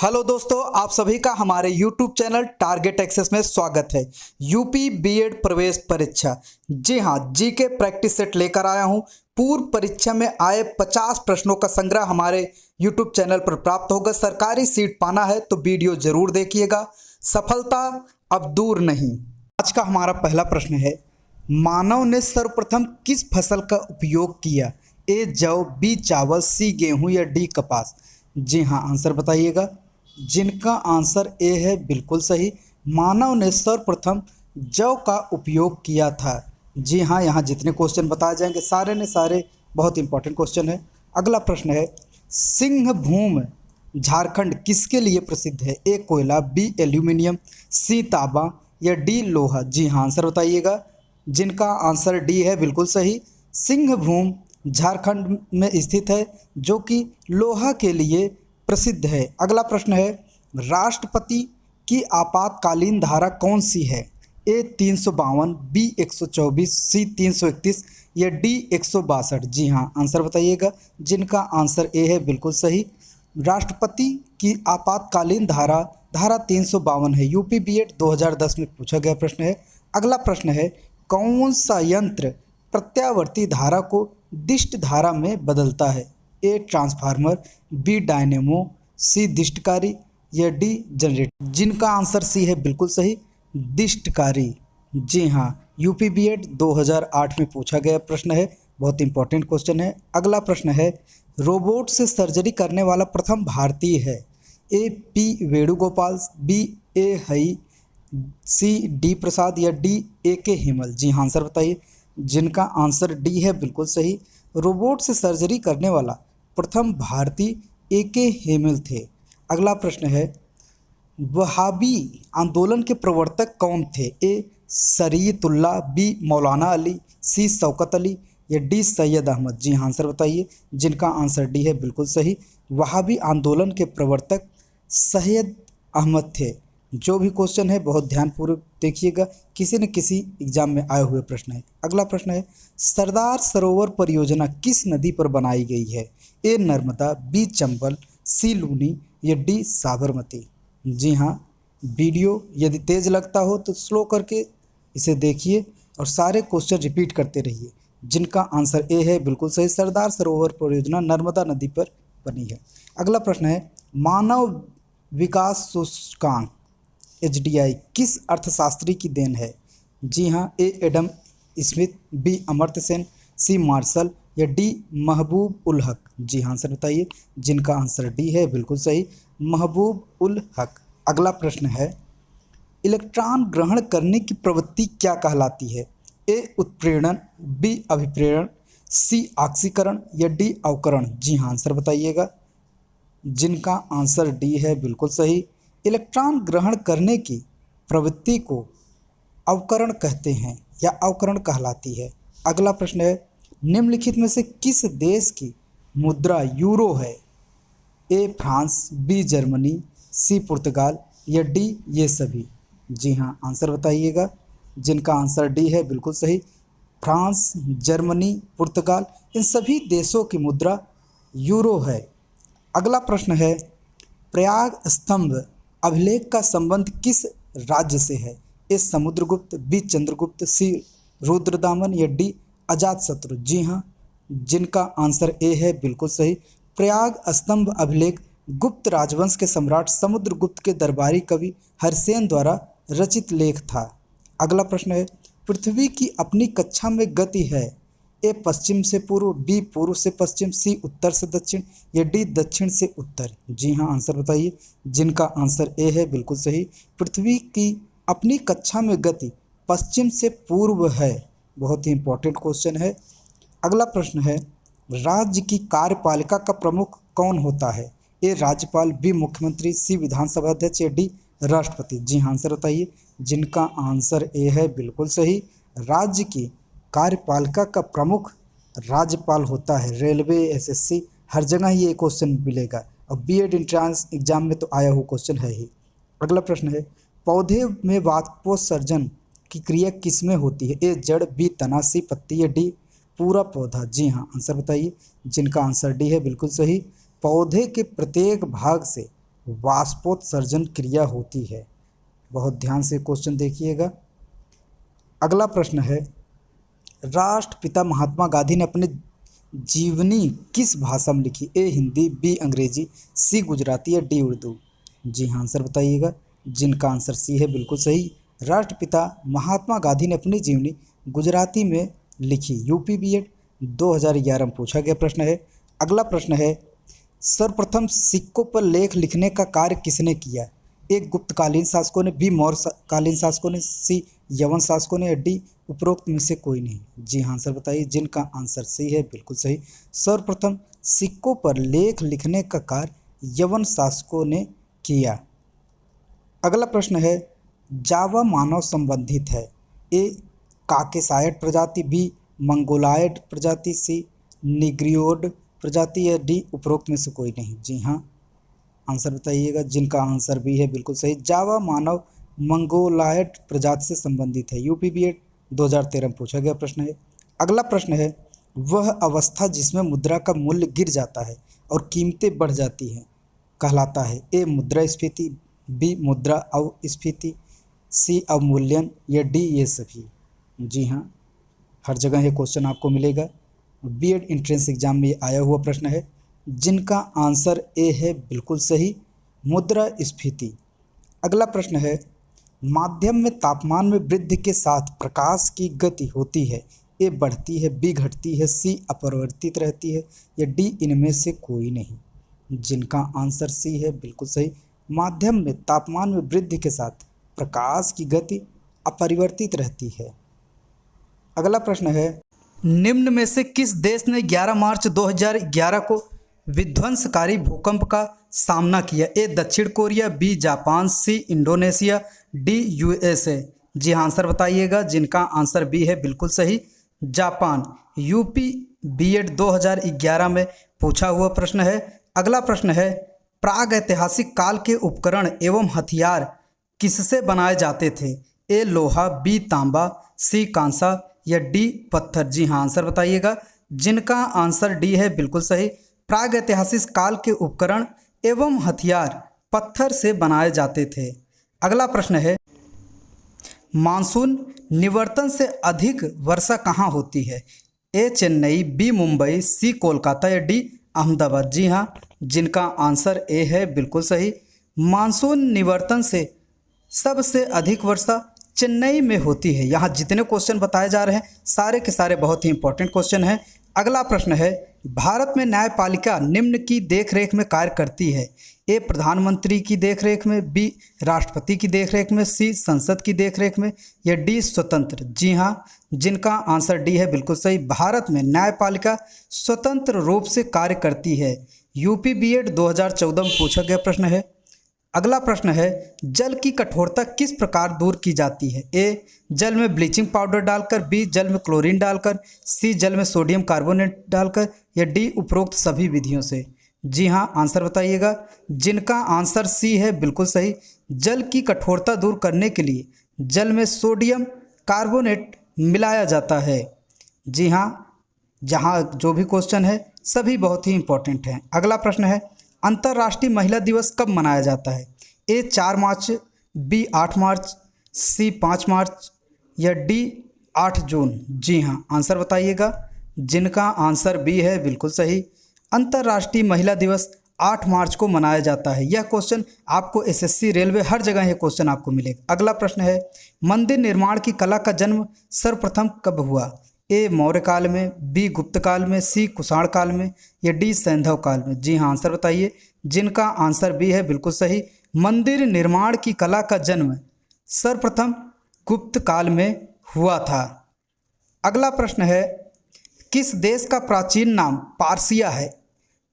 Hello दोस्तों, आप सभी का हमारे YouTube चैनल टारगेट एक्सेस में स्वागत है। यूपी बीएड प्रवेश परीक्षा, जी हां, जीके प्रैक्टिस सेट लेकर आया हूं। पूर्व परीक्षा में आए 50 प्रश्नों का संग्रह हमारे YouTube चैनल पर प्राप्त होगा। सरकारी सीट पाना है तो वीडियो जरूर देखिएगा। सफलता अब दूर नहीं। आज का हमारा पहला प्रश्न है, मानव ने सर्वप्रथम किस फसल का उपयोग किया? ए जौ, बी चावल, सी गेहूं या डी कपास? जी हाँ, आंसर बताइएगा। जिनका आंसर ए है बिल्कुल सही। मानव ने सर्वप्रथम जौ का उपयोग किया था। जी हाँ, यहाँ जितने क्वेश्चन बताए जाएंगे सारे बहुत इंपॉर्टेंट क्वेश्चन है। अगला प्रश्न है, सिंहभूम झारखंड किसके लिए प्रसिद्ध है? ए कोयला, बी एल्यूमिनियम, सी तांबा या डी लोहा? जी हाँ, आंसर बताइएगा। जिनका आंसर डी है बिल्कुल सही। सिंहभूम झारखंड में स्थित है जो कि लोहा के लिए प्रसिद्ध है। अगला प्रश्न है, राष्ट्रपति की आपातकालीन धारा कौन सी है? ए 352, बी 124, सी 331 या डी 162? जी हाँ, आंसर बताइएगा। जिनका आंसर ए है बिल्कुल सही। राष्ट्रपति की आपातकालीन धारा 352 है। यूपी बीएड 2010 में पूछा गया प्रश्न है। अगला प्रश्न है, कौन सा यंत्र प्रत्यावर्ती धारा को दिष्ट धारा में बदलता है? ए ट्रांसफार्मर, बी डायनेमो, सी दिष्टकारी या डी जनरेटर? जिनका आंसर सी है बिल्कुल सही, दिष्टकारी। जी हाँ, यूपी बीएड 2008 में पूछा गया प्रश्न है। बहुत इंपॉर्टेंट क्वेश्चन है। अगला प्रश्न है, रोबोट से सर्जरी करने वाला प्रथम भारतीय है? ए पी वेणुगोपाल, बी ए हई, सी डी प्रसाद या डी ए के हेमल? जी हाँ, आंसर बताइए। जिनका आंसर डी है बिल्कुल सही। रोबोट से सर्जरी करने वाला प्रथम भारतीय ए के हेमल थे। अगला प्रश्न है, वहाबी आंदोलन के प्रवर्तक कौन थे? ए शरीयतुल्लाह, बी मौलाना अली, सी शौकत अली या डी सैयद अहमद? जी हाँ, आंसर बताइए। जिनका आंसर डी है बिल्कुल सही। वहाबी आंदोलन के प्रवर्तक सैयद अहमद थे। जो भी क्वेश्चन है बहुत ध्यानपूर्वक देखिएगा, किसी न किसी एग्जाम में आए हुए प्रश्न है। अगला प्रश्न है, सरदार सरोवर परियोजना किस नदी पर बनाई गई है? ए नर्मदा, बी चंबल, सी लूनी या डी साबरमती? जी हाँ, वीडियो यदि तेज लगता हो तो स्लो करके इसे देखिए और सारे क्वेश्चन रिपीट करते रहिए। जिनका आंसर ए है बिल्कुल सही। सरदार सरोवर परियोजना नर्मदा नदी पर बनी है। अगला प्रश्न है, मानव विकास सूचकांक HDI किस अर्थशास्त्री की देन है? जी हाँ, A Adam Smith, B Amartya Sen, C Marshall या डी महबूब उल हक? जी हाँ, आंसर बताइए। जिनका आंसर डी है बिल्कुल सही, महबूब उल हक। अगला प्रश्न है, इलेक्ट्रॉन ग्रहण करने की प्रवृत्ति क्या कहलाती है? ए उत्प्रेरण, बी अभिप्रेरण, सी ऑक्सीकरण या डी अवकरण? जी हाँ, आंसर बताइएगा। जिनका आंसर डी है बिल्कुल सही। इलेक्ट्रॉन ग्रहण करने की प्रवृत्ति को अवकरण कहते हैं या अवकरण कहलाती है। अगला प्रश्न है, निम्नलिखित में से किस देश की मुद्रा यूरो है? ए फ्रांस, बी जर्मनी, सी पुर्तगाल या डी ये सभी? जी हाँ, आंसर बताइएगा। जिनका आंसर डी है बिल्कुल सही। फ्रांस, जर्मनी, पुर्तगाल इन सभी देशों की मुद्रा यूरो है। अगला प्रश्न है, प्रयाग स्तंभ अभिलेख का संबंध किस राज्य से है? ए समुद्रगुप्त, बी चंद्रगुप्त, सी रुद्रदामन या डी अजातशत्रु? जी हाँ, जिनका आंसर ए है बिल्कुल सही। प्रयाग स्तंभ अभिलेख गुप्त राजवंश के सम्राट समुद्रगुप्त के दरबारी कवि हरसेन द्वारा रचित लेख था। अगला प्रश्न है, पृथ्वी की अपनी कक्षा में गति है? ए पश्चिम से पूर्व, बी पूर्व से पश्चिम, सी उत्तर से दक्षिण या डी दक्षिण से उत्तर? जी हाँ, आंसर बताइए। जिनका आंसर ए है बिल्कुल सही। पृथ्वी की अपनी कक्षा में गति पश्चिम से पूर्व है। बहुत ही इंपॉर्टेंट क्वेश्चन है। अगला प्रश्न है, राज्य की कार्यपालिका का प्रमुख कौन होता है? ए राज्यपाल, बी मुख्यमंत्री, सी विधानसभा अध्यक्ष या डी राष्ट्रपति? जी हाँ, आंसर बताइए। जिनका आंसर ए है बिल्कुल सही। राज्य की कार्यपालिका का प्रमुख राज्यपाल होता है। रेलवे, SSC हर जगह ये क्वेश्चन मिलेगा और बीएड एंट्रेंस एग्जाम में तो आया हुआ क्वेश्चन है ही। अगला प्रश्न है, पौधे में वाष्पोत्सर्जन की क्रिया किसमें होती है? ए जड़, बी तना, सी पत्ती या डी पूरा पौधा? जी हाँ, आंसर बताइए। जिनका आंसर डी है बिल्कुल सही। पौधे के प्रत्येक भाग से वाष्पोत्सर्जन क्रिया होती है? बहुत ध्यान से क्वेश्चन देखिएगा। अगला प्रश्न है, राष्ट्रपिता महात्मा गांधी ने अपने जीवनी किस भाषा में लिखी? ए हिंदी, बी अंग्रेजी, सी गुजराती या डी उर्दू? जी हाँ, आंसर बताइएगा, जिनका आंसर सी है बिल्कुल सही। राष्ट्रपिता महात्मा गांधी ने अपनी जीवनी गुजराती में लिखी। यूपी बीएड 2011 में पूछा गया प्रश्न है। अगला प्रश्न है, सर्वप्रथम सिक्कों पर लेख लिखने का कार्य किसने किया? ए गुप्तकालीन शासकों ने, बी मौर्यकालीन शासकों ने, सी यवन शासकों ने या डी उपरोक्त में से कोई नहीं? जी हाँ, आंसर बताइए, जिनका आंसर सी है बिल्कुल सही। सर्वप्रथम सिक्कों पर लेख लिखने का कार्य यवन शासकों ने किया। अगला प्रश्न है, जावा मानव संबंधित है? ए काकेसाइड प्रजाति, बी मंगोलायड प्रजाति, सी निग्रियोड प्रजाति या डी उपरोक्त में से कोई नहीं? जी हाँ, आंसर बताइएगा, जिनका आंसर भी है बिल्कुल सही। जावा मानव मंगोलायड प्रजाति से संबंधित है। यूपी बीएड 2013 में पूछा गया प्रश्न है। अगला प्रश्न है, वह अवस्था जिसमें मुद्रा का मूल्य गिर जाता है और कीमतें बढ़ जाती हैं कहलाता है? ए मुद्रास्फीति, बी मुद्रा अवस्फीति, सी अवमूल्यन या डी ये सभी? जी हाँ, हर जगह ये क्वेश्चन आपको मिलेगा। बीएड एंट्रेंस एग्जाम में ये आया हुआ प्रश्न है, जिनका आंसर ए है बिल्कुल सही, मुद्रास्फीति। अगला प्रश्न है, माध्यम में तापमान में वृद्धि के साथ प्रकाश की गति होती है? ए बढ़ती है, बी घटती है, सी अपरिवर्तित रहती है या डी इनमें से कोई नहीं? जिनका आंसर सी है बिल्कुल सही, माध्यम में तापमान में वृद्धि के साथ प्रकाश की गति अपरिवर्तित रहती है। अगला प्रश्न है, निम्न में से किस देश ने 11 मार्च 2011 को विध्वंसकारी भूकंप का सामना किया? ए दक्षिण Korea, B Japan, C Indonesia, D USA? जी हाँ, आंसर बताइएगा, जिनका आंसर बी है बिल्कुल सही, जापान। यूपी बीएड 2011 में पूछा हुआ प्रश्न है। अगला प्रश्न है, प्राग ऐतिहासिक काल के उपकरण एवं हथियार किससे बनाए जाते थे? ए लोहा, बी तांबा, सी कांसा या डी पत्थर? जी हाँ, आंसर बताइएगा, जिनका आंसर डी है बिल्कुल सही, प्राग ऐतिहासिक काल के उपकरण एवं हथियार पत्थर से बनाए जाते थे। अगला प्रश्न है, मानसून निवर्तन से अधिक वर्षा कहाँ होती है? ए चेन्नई, बी मुंबई, सी कोलकाता या डी अहमदाबाद? जी हाँ, जिनका आंसर ए है बिल्कुल सही, मानसून निवर्तन से सबसे अधिक वर्षा चेन्नई में होती है। यहाँ जितने क्वेश्चन बताए जा रहे हैं सारे के सारे बहुत ही इंपॉर्टेंट क्वेश्चन हैं। अगला प्रश्न है, भारत में न्यायपालिका निम्न की देखरेख में कार्य करती है? ए प्रधानमंत्री की देखरेख में, बी राष्ट्रपति की देखरेख में, सी संसद की देखरेख में या डी स्वतंत्र? जी हाँ, जिनका आंसर डी है बिल्कुल सही, भारत में न्यायपालिका स्वतंत्र रूप से कार्य करती है। यूपी बीएड 2014 में पूछा गया प्रश्न है। अगला प्रश्न है, जल की कठोरता किस प्रकार दूर की जाती है? ए जल में ब्लीचिंग पाउडर डालकर, बी जल में क्लोरीन डालकर, सी जल में सोडियम कार्बोनेट डालकर या डी उपरोक्त सभी विधियों से? जी हाँ, आंसर बताइएगा, जिनका आंसर सी है बिल्कुल सही, जल की कठोरता दूर करने के लिए जल में सोडियम कार्बोनेट मिलाया जाता है। जी हाँ, जहाँ जो भी क्वेश्चन है सभी बहुत ही इंपॉर्टेंट हैं। अगला प्रश्न है, अंतर्राष्ट्रीय महिला दिवस कब मनाया जाता है? ए 4 मार्च, बी 8 मार्च, सी 5 मार्च या डी 8 जून? जी हाँ, आंसर बताइएगा, जिनका आंसर बी है बिल्कुल सही, अंतर्राष्ट्रीय महिला दिवस 8 मार्च को मनाया जाता है। यह क्वेश्चन आपको एसएससी, रेलवे हर जगह यह क्वेश्चन आपको मिलेगा। अगला प्रश्न है, मंदिर निर्माण की कला का जन्म सर्वप्रथम कब हुआ? ए मौर्य काल में, बी गुप्त काल में, सी कुषाण काल में या डी सैंधव काल में? जी हाँ, आंसर बताइए, जिनका आंसर बी है बिल्कुल सही, मंदिर निर्माण की कला का जन्म सर्वप्रथम गुप्त काल में हुआ था। अगला प्रश्न है, किस देश का प्राचीन नाम पारसिया है?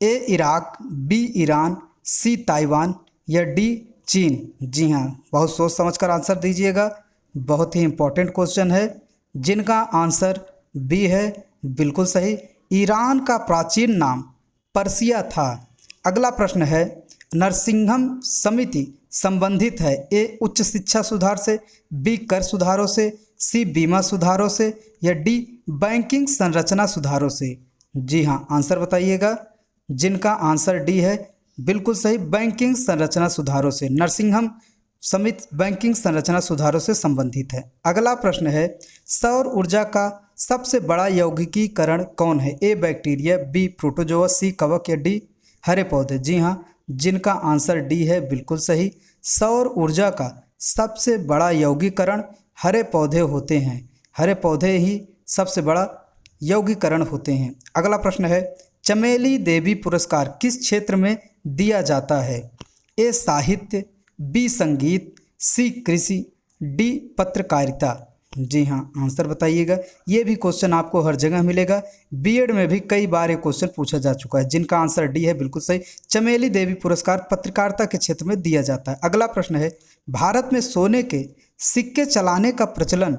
ए इराक, बी ईरान, सी ताइवान या डी चीन? जी हाँ, बहुत सोच समझकर आंसर दीजिएगा, बहुत ही इंपॉर्टेंट क्वेश्चन है, जिनका आंसर बी है बिल्कुल सही, ईरान का प्राचीन नाम पर्सिया था। अगला प्रश्न है, नरसिंहम समिति संबंधित है? ए उच्च शिक्षा सुधार से, बी कर सुधारों से, सी बीमा सुधारों से या डी बैंकिंग संरचना सुधारों से? जी हाँ, आंसर बताइएगा, जिनका आंसर डी है बिल्कुल सही, बैंकिंग संरचना सुधारों से। नरसिंहम समिति बैंकिंग संरचना सुधारों से संबंधित है। अगला प्रश्न है, सौर ऊर्जा का सबसे बड़ा यौगिकीकरण कौन है? ए बैक्टीरिया, बी प्रोटोजोआ, सी कवक या डी हरे पौधे? जी हाँ, जिनका आंसर डी है बिल्कुल सही। सौर ऊर्जा का सबसे बड़ा यौगिकरण हरे पौधे होते हैं। हरे पौधे ही सबसे बड़ा यौगिकरण होते हैं। अगला प्रश्न है, चमेली देवी पुरस्कार किस क्षेत्र में दिया जाता है? ए साहित्य, बी संगीत, सी कृषि, डी पत्रकारिता? जी हाँ, आंसर बताइएगा। ये भी क्वेश्चन आपको हर जगह मिलेगा। बीएड में भी कई बार ये क्वेश्चन पूछा जा चुका है, जिनका आंसर डी है बिल्कुल सही। चमेली देवी पुरस्कार पत्रकारिता के क्षेत्र में दिया जाता है। अगला प्रश्न है, भारत में सोने के सिक्के चलाने का प्रचलन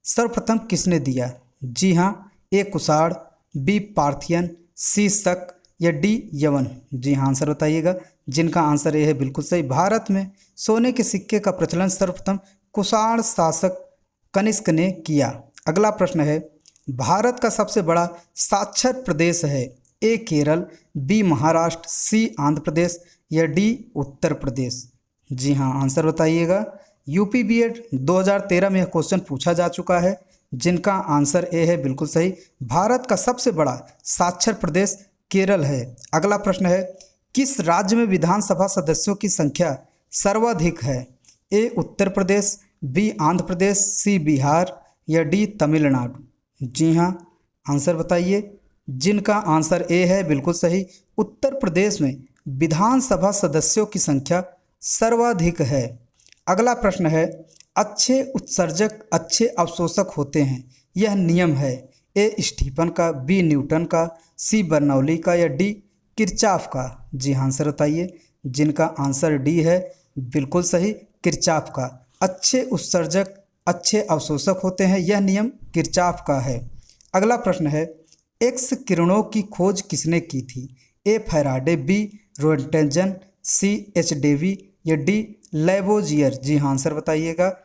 सर्वप्रथम किसने दिया? जी हाँ, ए कुषाण, बी पार्थियन, सी शक या डी यवन? जी हाँ, आंसर बताइएगा। जिनका आंसर ए है बिल्कुल सही। भारत में सोने के सिक्के का प्रचलन सर्वप्रथम कुषाण शासक कनिष्क ने किया। अगला प्रश्न है, भारत का सबसे बड़ा साक्षर प्रदेश है? ए केरल, बी महाराष्ट्र, सी आंध्र प्रदेश या डी उत्तर प्रदेश? जी हाँ, आंसर बताइएगा। यूपी बीएड 2013 में यह क्वेश्चन पूछा जा चुका है, जिनका आंसर ए है बिल्कुल सही। भारत का सबसे बड़ा साक्षर प्रदेश केरल है। अगला प्रश्न है, किस राज्य में विधानसभा सदस्यों की संख्या सर्वाधिक है? ए उत्तर प्रदेश, बी आंध्र प्रदेश, सी बिहार या डी तमिलनाडु? जी हाँ, आंसर बताइए। जिनका आंसर ए है बिल्कुल सही। उत्तर प्रदेश में विधानसभा सदस्यों की संख्या सर्वाधिक है। अगला प्रश्न है, अच्छे उत्सर्जक अच्छे अवशोषक होते हैं, यह नियम है? ए स्टीफन का, बी न्यूटन का, सी बर्नौली का या डी किरचॉफ का? जी हाँ, आंसर बताइए। जिनका आंसर डी है बिल्कुल सही, किरचॉफ का। अच्छे उत्सर्जक अच्छे अवशोषक होते हैं, यह नियम किरचॉफ का है। अगला प्रश्न है, एक्स किरणों की खोज किसने की थी? A Faraday, B Roentgen, C H Davy या डी लैवोजियर? जी हाँ, आंसर बताइएगा।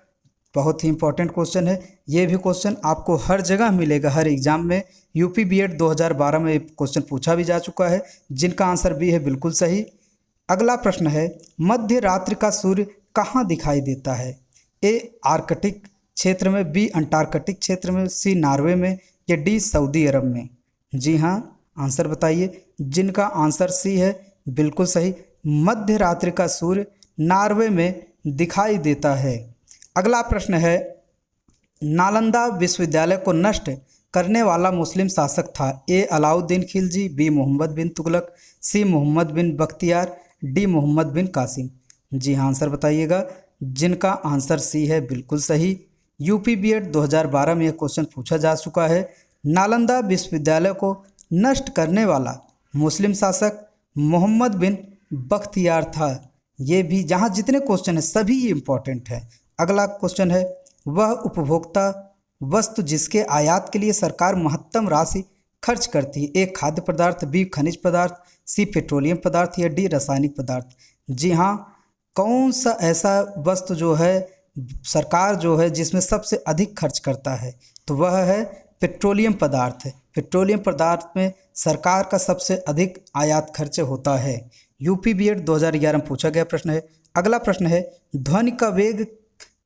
बहुत ही इंपॉर्टेंट क्वेश्चन है। ये भी क्वेश्चन आपको हर जगह मिलेगा, हर एग्जाम में। यूपी बीएड 2012 में क्वेश्चन पूछा भी जा चुका है, जिनका आंसर बी है बिल्कुल सही। अगला प्रश्न है, मध्य रात्रि का सूर्य कहाँ दिखाई देता है? ए आर्कटिक क्षेत्र में, बी अंटार्कटिक क्षेत्र में, सी नॉर्वे में या डी सऊदी अरब में? जी हाँ, आंसर बताइए। जिनका आंसर सी है बिल्कुल सही। मध्य रात्रि का सूर्य नॉर्वे में दिखाई देता है। अगला प्रश्न है, नालंदा विश्वविद्यालय को नष्ट करने वाला मुस्लिम शासक था? ए अलाउद्दीन खिलजी, बी मोहम्मद बिन तुगलक, सी मोहम्मद बिन बख्तियार, डी मोहम्मद बिन कासिम? जी हाँ, आंसर बताइएगा। जिनका आंसर सी है बिल्कुल सही। यूपी बीएड 2012 में यह क्वेश्चन पूछा जा चुका है। नालंदा विश्वविद्यालय को नष्ट करने वाला मुस्लिम शासक मोहम्मद बिन बख्तियार था। ये भी, जहाँ जितने क्वेश्चन हैं सभी इम्पॉर्टेंट है। अगला क्वेश्चन है, वह उपभोक्ता वस्तु जिसके आयात के लिए सरकार महत्तम राशि खर्च करती है? ए खाद्य पदार्थ, बी खनिज पदार्थ, सी पेट्रोलियम पदार्थ या डी रासायनिक पदार्थ? जी हाँ, कौन सा ऐसा वस्तु जो है सरकार जो है जिसमें सबसे अधिक खर्च करता है? तो वह है पेट्रोलियम पदार्थ। पेट्रोलियम पदार्थ में सरकार का सबसे अधिक आयात खर्च होता है। यूपी बीएड 2011 में पूछा गया प्रश्न है। अगला प्रश्न है, ध्वनि का वेग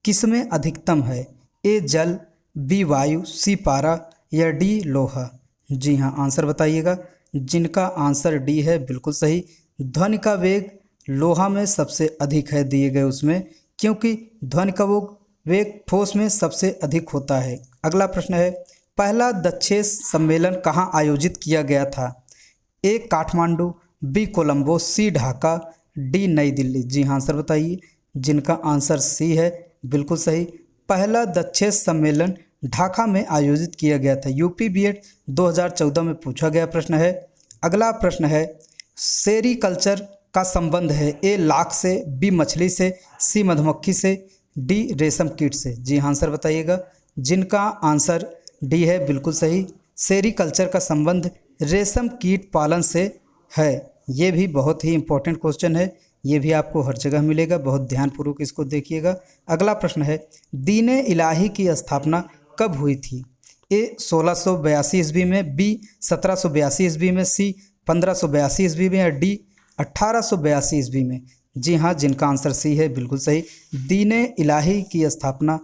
किसमें अधिकतम है? ए जल, बी वायु, सी पारा या डी लोहा? जी हाँ, आंसर बताइएगा। जिनका आंसर डी है बिल्कुल सही। ध्वनि का वेग लोहा में सबसे अधिक है दिए गए उसमें, क्योंकि ध्वनि का वेग ठोस में सबसे अधिक होता है। अगला प्रश्न है, पहला दक्षेस सम्मेलन कहाँ आयोजित किया गया था? ए काठमांडू, बी कोलंबो, सी ढाका, डी नई दिल्ली? जी हाँ, आंसर बताइए। जिनका आंसर सी है बिल्कुल सही। पहला दक्षेस सम्मेलन ढाका में आयोजित किया गया था। यूपी बीएड 2014 में पूछा गया प्रश्न है। अगला प्रश्न है, सेरीकल्चर का संबंध है? ए लाख से, बी मछली से, सी मधुमक्खी से, डी रेशम कीट से? जी हाँ, आंसर बताइएगा। जिनका आंसर डी है बिल्कुल सही। सेरीकल्चर का संबंध रेशम कीट पालन से है। ये भी बहुत ही इंपॉर्टेंट क्वेश्चन है, ये भी आपको हर जगह मिलेगा, बहुत ध्यानपूर्वक इसको देखिएगा। अगला प्रश्न है, दीन-ए इलाही की स्थापना कब हुई थी? ए 1682 ईस्वी में, बी 1782 ईस्वी में, सी 1582 ईस्वी में या डी 1882 ईस्वी में। जी हाँ, जिनका आंसर सी है बिल्कुल सही। दीन-ए इलाही की स्थापना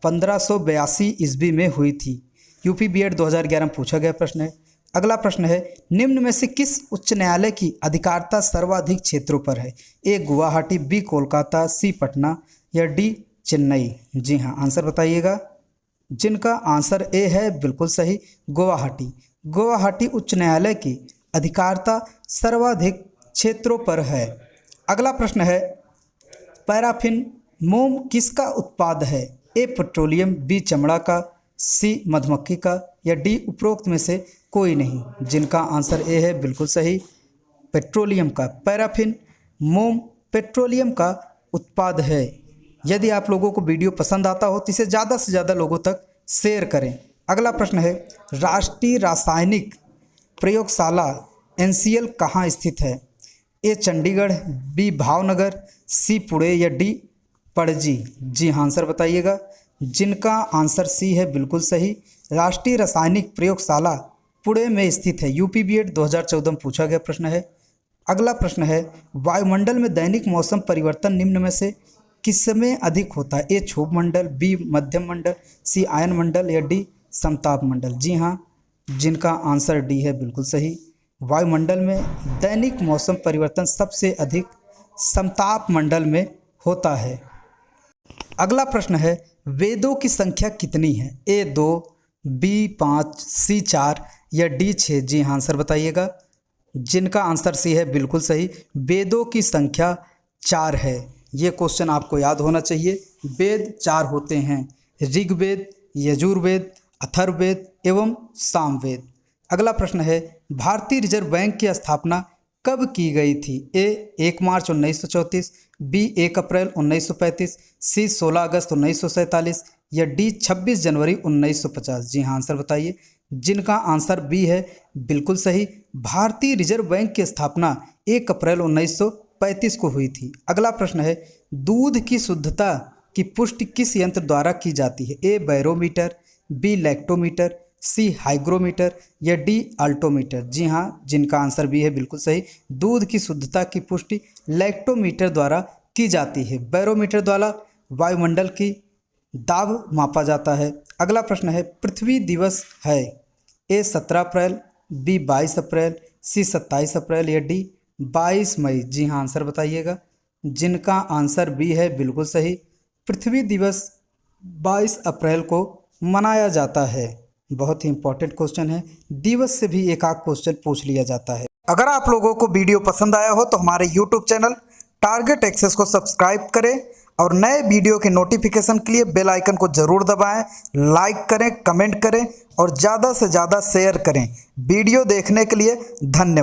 1582 ईस्वी में हुई थी। यूपी बीएड 2011 में पूछा गया प्रश्न है। अगला प्रश्न है, निम्न में से किस उच्च न्यायालय की अधिकारिता सर्वाधिक क्षेत्रों पर है? ए गुवाहाटी, बी कोलकाता, सी पटना या डी चेन्नई? जी हाँ, आंसर बताइएगा। जिनका आंसर ए है बिल्कुल सही, गुवाहाटी। गुवाहाटी उच्च न्यायालय की अधिकारिता सर्वाधिक क्षेत्रों पर है। अगला प्रश्न है, पैराफिन मोम किसका उत्पाद है? ए पेट्रोलियम, बी चमड़ा का, सी मधुमक्खी का या डी उपरोक्त में से कोई नहीं? जिनका आंसर ए है बिल्कुल सही, पेट्रोलियम का। पैराफिन मोम पेट्रोलियम का उत्पाद है। यदि आप लोगों को वीडियो पसंद आता हो तो इसे ज़्यादा से ज़्यादा लोगों तक शेयर करें। अगला प्रश्न है, राष्ट्रीय रासायनिक प्रयोगशाला NCL कहाँ स्थित है? ए चंडीगढ़, बी भावनगर, सी पुणे या डी पणजी? जी हाँ, आंसर बताइएगा। जिनका आंसर सी है बिल्कुल सही, राष्ट्रीय रासायनिक प्रयोगशाला पुणे में स्थित है। यूपी बीएड 2014 में पूछा गया प्रश्न है। अगला प्रश्न है, वायुमंडल में दैनिक मौसम परिवर्तन निम्न में से किसमें अधिक होता है? ए क्षोभ मंडल, बी मध्यम मंडल, सी आयन मंडल या डी समताप मंडल? जी हाँ, जिनका आंसर डी है बिल्कुल सही। वायुमंडल में दैनिक मौसम परिवर्तन सबसे अधिक समताप मंडल में होता है। अगला प्रश्न है, वेदों की संख्या कितनी है? ए 2, बी 5, सी 4 या डी 6? जी हाँ, आंसर बताइएगा। जिनका आंसर सी है बिल्कुल सही, वेदों की संख्या 4 है। ये क्वेश्चन आपको याद होना चाहिए। वेद 4 होते हैं, ऋग्वेद, यजुर्वेद, अथर्ववेद एवं सामवेद। अगला प्रश्न है, भारतीय रिजर्व बैंक की स्थापना कब की गई थी? ए 1 मार्च 1934, बी 1 अप्रैल 1935, सी 16 अगस्त 1947 या डी 26 जनवरी 1950? जी हाँ, आंसर बताइए। जिनका आंसर बी है बिल्कुल सही, भारतीय रिजर्व बैंक की स्थापना 1 अप्रैल 1935 को हुई थी। अगला प्रश्न है, दूध की शुद्धता की पुष्टि किस यंत्र द्वारा की जाती है? ए बैरोमीटर, बी लैक्टोमीटर, सी हाइग्रोमीटर या डी अल्टोमीटर? जी हाँ, जिनका आंसर बी है बिल्कुल सही, दूध की शुद्धता की पुष्टि लैक्टोमीटर द्वारा की जाती है। बैरोमीटर द्वारा वायुमंडल की दाब मापा जाता है। अगला प्रश्न है, पृथ्वी दिवस है? ए 17 अप्रैल, बी 22 अप्रैल, सी 27 अप्रैल या डी 22 मई? जी हाँ, आंसर बताइएगा। जिनका आंसर बी है बिल्कुल सही, पृथ्वी दिवस 22 अप्रैल को मनाया जाता है। बहुत ही इंपॉर्टेंट क्वेश्चन है, दिवस से भी एक आध क्वेश्चन पूछ लिया जाता है। अगर आप लोगों को वीडियो पसंद आया हो तो हमारे यूट्यूब चैनल टारगेट एक्सेस को सब्सक्राइब करें और नए वीडियो के नोटिफिकेशन के लिए बेल आइकन को जरूर दबाएं, लाइक करें, कमेंट करें और ज़्यादा से ज़्यादा शेयर करें। वीडियो देखने के लिए धन्यवाद।